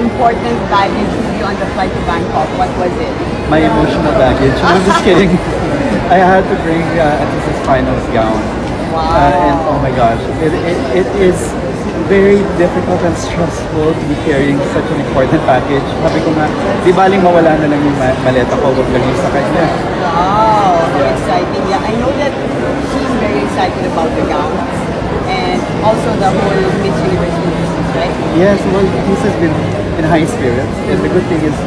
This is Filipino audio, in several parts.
important baggage with you on the flight to Bangkok? What was it? My emotional baggage. I'm just kidding. I had to bring Atis's finals gown. Wow. And oh my gosh, it is very difficult and stressful to be carrying such an important package. Sabi ko nga, di baling mawala na lang yung maleta ko, wag lang yung sa kanya. Wow, how exciting. Yeah, I know that she's very excited about the gown and also the whole Miss Universe business, right? Yes, well, this has been in high spirits. And the good thing is,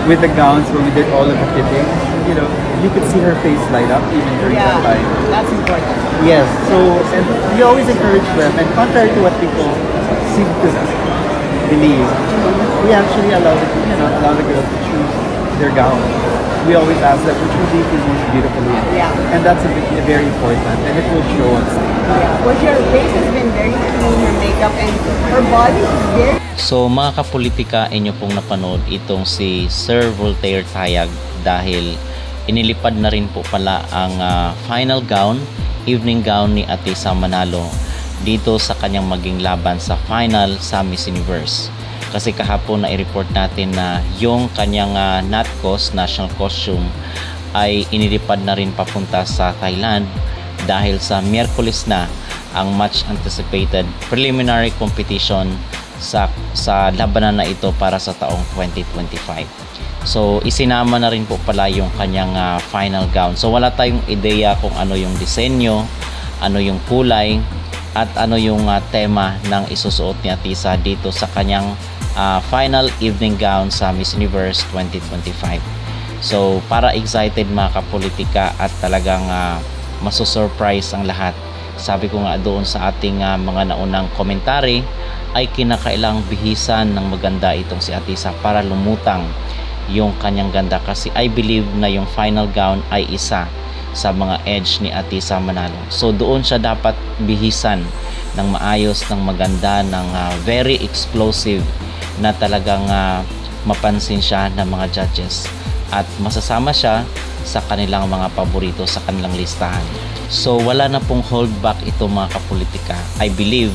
with the gowns, when we did all of the fitting, you know, you could see her face light up even during that time. That's important. Yes, so, and we always encourage them, and contrary to what people seem to believe, we actually allow the girls to choose their gown. We always ask them which will be the most beautiful in. Yeah. And that's very important, and it will show us. Yeah. Well, your face has been very clean, your makeup, and her body is very... So mga kapolitika, inyo pong napanood itong si Sir Voltaire Tayag dahil inilipad na rin po pala ang final gown, evening gown ni Atisa Manalo dito sa kanyang maging laban sa final sa Miss Universe. Kasi kahapon na i-report natin na yung kanyang NATCOS, National Costume, ay inilipad na rin papunta sa Thailand dahil sa Miyerkules na ang much anticipated preliminary competition sa labanan na ito para sa taong 2025. So isinama na rin po pala yung kanyang final gown. So wala tayong ideya kung ano yung disenyo, ano yung kulay, at ano yung tema ng isusuot ni Atisa dito sa kanyang final evening gown sa Miss Universe 2025. So para excited mga kapolitika at talagang masusurprise ang lahat. Sabi ko nga doon sa ating mga naunang komentary ay kinakailang bihisan ng maganda itong si Atisa para lumutang yung kanyang ganda, kasi I believe na yung final gown ay isa sa mga edge ni Atisa Manalo. So doon siya dapat bihisan ng maayos, ng maganda, ng very explosive na talagang mapansin siya ng mga judges at masasama siya sa kanilang mga paborito sa kanilang listahan. So wala na pong holdback ito mga kapolitika. I believe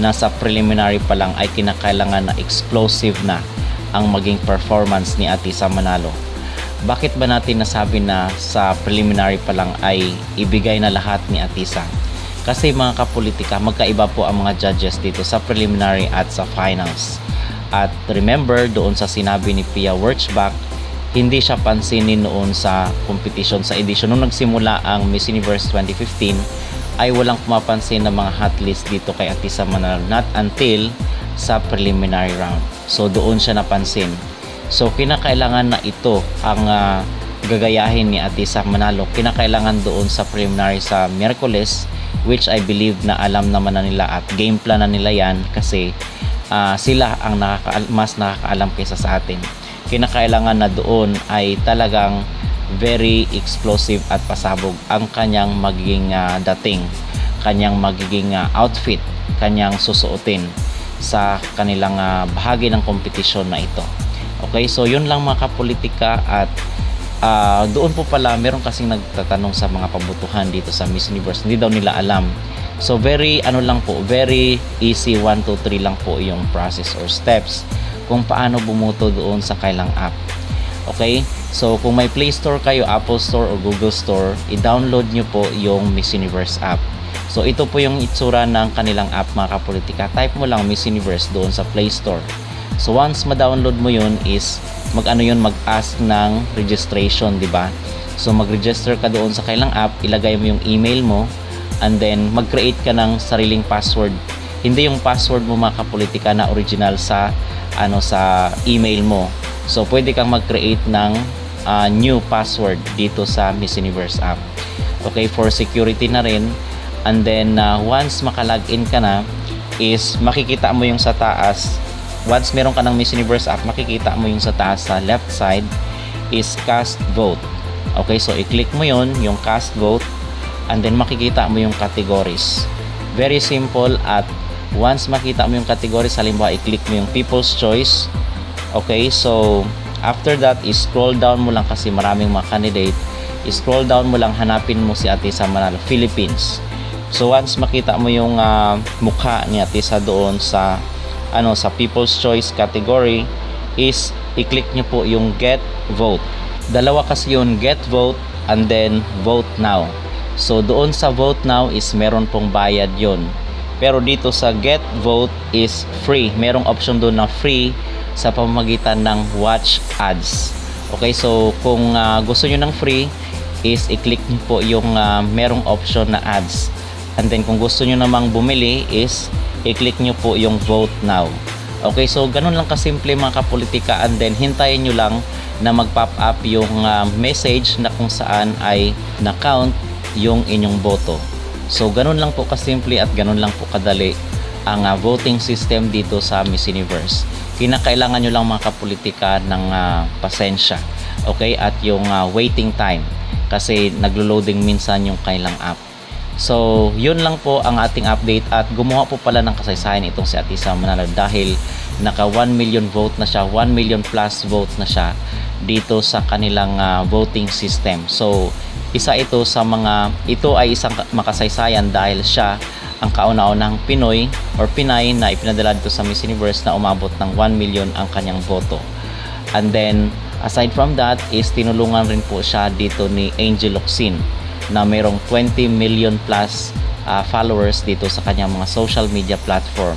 na sa preliminary pa lang ay kinakailangan na explosive na ang maging performance ni Atisa Manalo. Bakit ba natin nasabi na sa preliminary pa lang ay ibigay na lahat ni Atisa? Kasi mga kapolitika, magkaiba po ang mga judges dito sa preliminary at sa finals. At remember, doon sa sinabi ni Pia Wurtzbach, hindi siya pansinin noon sa competition sa edition. Nung nagsimula ang Miss Universe 2015, ay walang pumapansin ng mga hot list dito kay Atisa Manalo, not until sa preliminary round. So doon siya napansin. So kinakailangan na ito ang gagayahin ni Atisa Manalo. Kinakailangan doon sa preliminary sa Miyerkules, which I believe na alam naman na nila at game plan na nila yan, kasi sila ang mas nakakaalam kaysa sa atin. Kinakailangan na doon ay talagang very explosive at pasabog ang kanyang magiging dating, kanyang magiging outfit, kanyang susuotin sa kanilang bahagi ng kompetisyon na ito. Okay, so yun lang mga kapolitika. At doon po pala meron kasing nagtatanong sa mga pabutuhan dito sa Miss Universe, hindi daw nila alam. So very lang po, very easy, 1, 2, 3 lang po yung process or steps kung paano bumuto doon sa kailang app. Okay, so kung may Play Store kayo, Apple Store or Google Store, i-download nyo po yung Miss Universe app. So ito po yung itsura ng kanilang app mga kapolitika. Type mo lang Miss Universe doon sa Play Store. So once ma-download mo yun is mag-ask ng registration, di ba? So mag-register ka doon sa kailang app, ilagay mo yung email mo, and then mag-create ka ng sariling password. Hindi yung password mo mga kapolitika na original sa sa email mo. So pwede kang mag-create ng new password dito sa Miss Universe app. Okay, for security na rin. And then once maka-login ka na is makikita mo yung sa taas. Once meron ka ng Miss Universe app, makikita mo yung sa taas sa left side is cast vote. Okay, so i-click mo yun, yung cast vote, and then makikita mo yung categories. Very simple. At once makita mo yung categories, halimbawa i-click mo yung People's Choice. Okay, so after that is scroll down mo lang kasi maraming mga candidate. I-scroll down mo lang, hanapin mo si Atisa Manalo, Philippines. So once makita mo yung mukha ni Atisa doon sa sa People's Choice category, is i-click nyo po yung get vote. Dalawa kasi yun, get vote and then vote now. So doon sa vote now is meron pong bayad yon. Pero dito sa get vote is free. Merong option doon na free sa pamamagitan ng watch ads. Okay, so kung gusto nyo ng free is i-click nyo po yung merong option na ads. And then kung gusto nyo namang bumili is i-click nyo po yung vote now. Okay, so ganun lang kasimple mga kapolitika, and then hintayin nyo lang na mag-pop up yung message na kung saan ay na-count yung inyong boto. So ganun lang po kasimple at ganun lang po kadali ang voting system dito sa Miss Universe. Kinakailangan nyo lang mga kapolitika ng pasensya, okay, at yung waiting time kasi naglo-loading minsan yung kailang app. So yun lang po ang ating update, at gumawa po pala ng kasaysayan itong si Atisa Manalo dahil naka 1 million vote na siya, 1 million plus vote na siya dito sa kanilang voting system. So isa ito sa ito ay isang makasaysayan dahil siya ang kauna-unahang Pinoy or Pinay na ipinadala dito sa Miss Universe na umabot ng 1 million ang kanyang boto. And then aside from that is tinulungan rin po siya dito ni Angel Locsin na mayroong 20 million plus followers dito sa kanyang mga social media platform.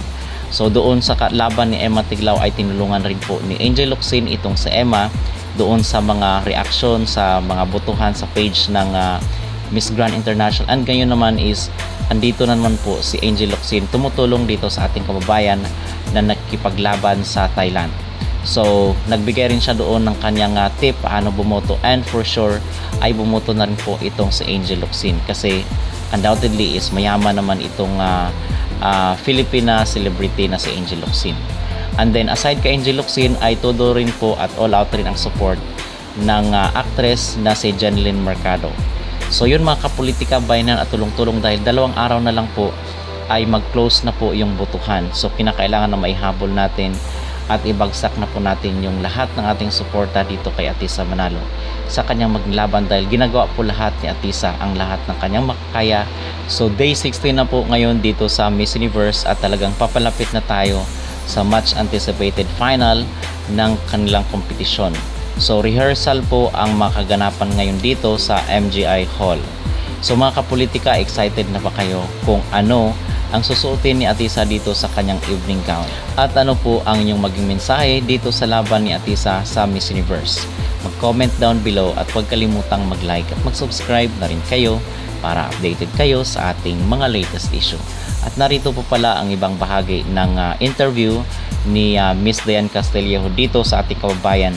So doon sa laban ni Emma Tiglao ay tinulungan rin po ni Angel Locsin itong si Emma doon sa mga reaction sa mga botohan sa page ng Miss Grand International. And ngayon naman is andito na naman po si Angel Locsin tumutulong dito sa ating kababayan na nakikipaglaban sa Thailand. So nagbigay rin siya doon ng kanyang tip paano bumoto, and for sure ay bumoto na rin po itong si Angel Locsin kasi undoubtedly is mayaman naman itong Filipina celebrity na si Angel Locsin. And then aside kay Angel Locsin ay todo rin po at all out rin ang support ng actress na si Jeneline Mercado. So yun mga kapolitika, bayanan at tulong-tulong dahil 2 araw na lang po ay mag-close na po yung botohan. So kinakailangan na maihabol natin at ibagsak na po natin yung lahat ng ating suporta dito kay Atisa Manalo sa kanyang maglaban dahil ginagawa po lahat ni Atisa ang lahat ng kanyang makakaya. So day 16 na po ngayon dito sa Miss Universe at talagang papalapit na tayo sa much anticipated final ng kanilang kompetisyon. So rehearsal po ang makaganapan ngayon dito sa MGI Hall. So mga kapolitika, excited na ba kayo kung ano ang susuotin ni Atisa dito sa kanyang evening gown? At ano po ang inyong maging mensahe dito sa laban ni Atisa sa Miss Universe? Mag-comment down below at huwag kalimutang mag-like at mag-subscribe na rin kayo para updated kayo sa ating mga latest issue. At narito po pala ang ibang bahagi ng interview ni Miss Diane Castillejo dito sa ating kababayan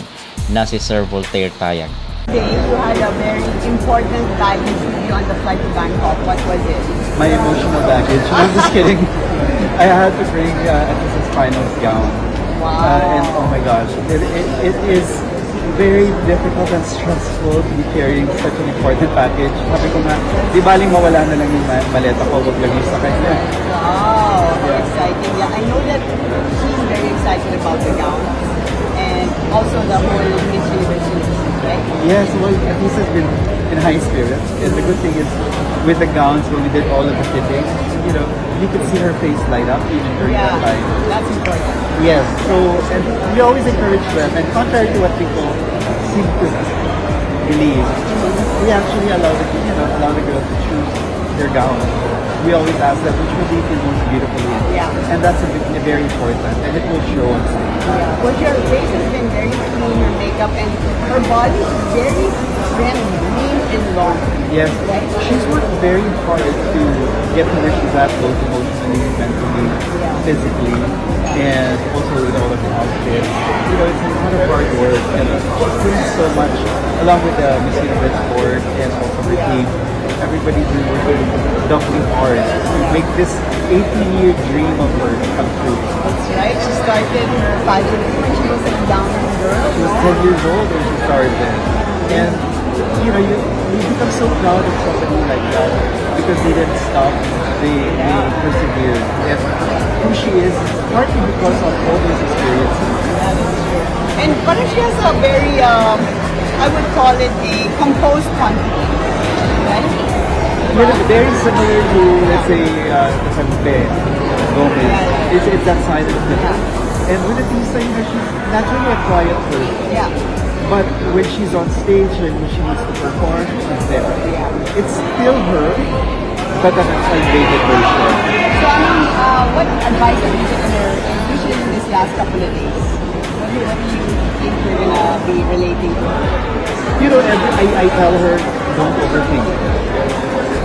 na si Sir Voltaire Tayag. Today you had a very important baggage with you on the flight to Bangkok. What was it? My emotional baggage. I'm just kidding. I had to bring Atisa's finals gown. Wow. And oh my gosh, it is very difficult and stressful to be carrying such an important package. Sabi ko nga, di baling mawala na lang yung maleta ko, wag lang yung sakay niya. Wow, exciting. Yeah, I know that she's very excited about the gown and also the whole Miss Universe, right? Yes, well, Atisa's been in high spirits. And the good thing is, with the gowns, when we did all of the fitting, you could see her face light up even during that time. That's important. Yes, so, and we always encourage them, and contrary to what people seem to believe, we actually allow the girls to choose their gown. We always ask them which will be the most beautiful in. Yeah. And that's very important, and it will show on stage. Yeah. Well, your face has been very clean, her makeup, and her body is very trim, lean and long. Yes, Right? she's worked very hard to get to where she's at, both emotionally, mentally, physically, and also with all of the outfits. It's a lot of hard work, and she's doing so much, along with the Miss Universe board and also her team. Everybody's been working doubly hard to make this 18-year dream of hers come true. That's right. She started her pageant when she was a young girl. She was 10 years old when she started. And, you become so proud of somebody like that because they didn't stop, they persevered. And who she is, partly because of all those experiences. That is true. And but she has a very, I would call it a composed confidence, right? Very similar to, let's say, the Felipe Gomez. It's that side of the And with Atisa, you know, she's naturally a quiet person. Yeah. But when she's on stage and when she needs to perform, she's there. Yeah. It's still her, but an elevated version. So, what advice have you given her, especially in these last couple of days? What do you think we're gonna be relating to her? You know, I tell her, don't overthink.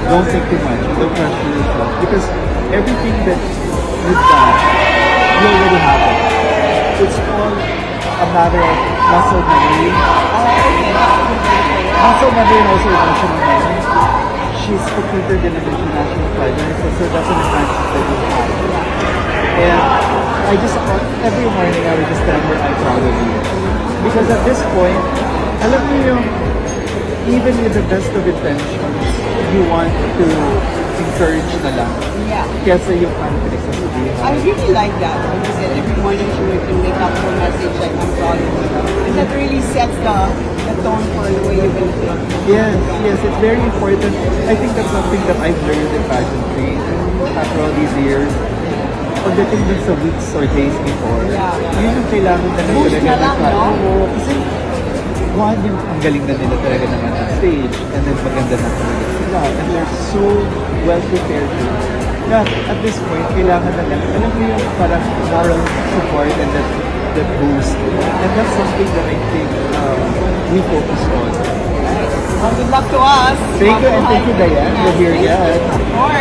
Don't think too much. Don't pressure yourself. Because everything that you've done, you already have it. It's all a matter of muscle memory. Muscle memory and also emotional memory. She's competed in an international finals, so that's an advantage that you have. And I just, every morning I would just tell her, I'm proud of you. Because at this point, alam mo yung, even with the best of intentions, you want to encourage na lang. Yeah. Kesa yung pinagsasabihan. I really like that. Like you said, every morning she would make up her message like, I'm proud of you. And that really sets the tone for the way you're going to feel. Yes, yes, it's very important. I think that's something that I've learned in pageantry after all these years. Pagdating dun sa weeks or days before, yun yung kailangan na Boost na lang, no? Oo, kasi one, yung ang galing na nila talaga naman on stage, and then maganda na talaga sila, and they're so well prepared to. Yeah, at this point, kailangan na lang, alam mo yung parang moral support and that boost. And that's something that I think we focus on. Well, good luck to us. Thank you, and thank you, Diane. You're here yet. Of course.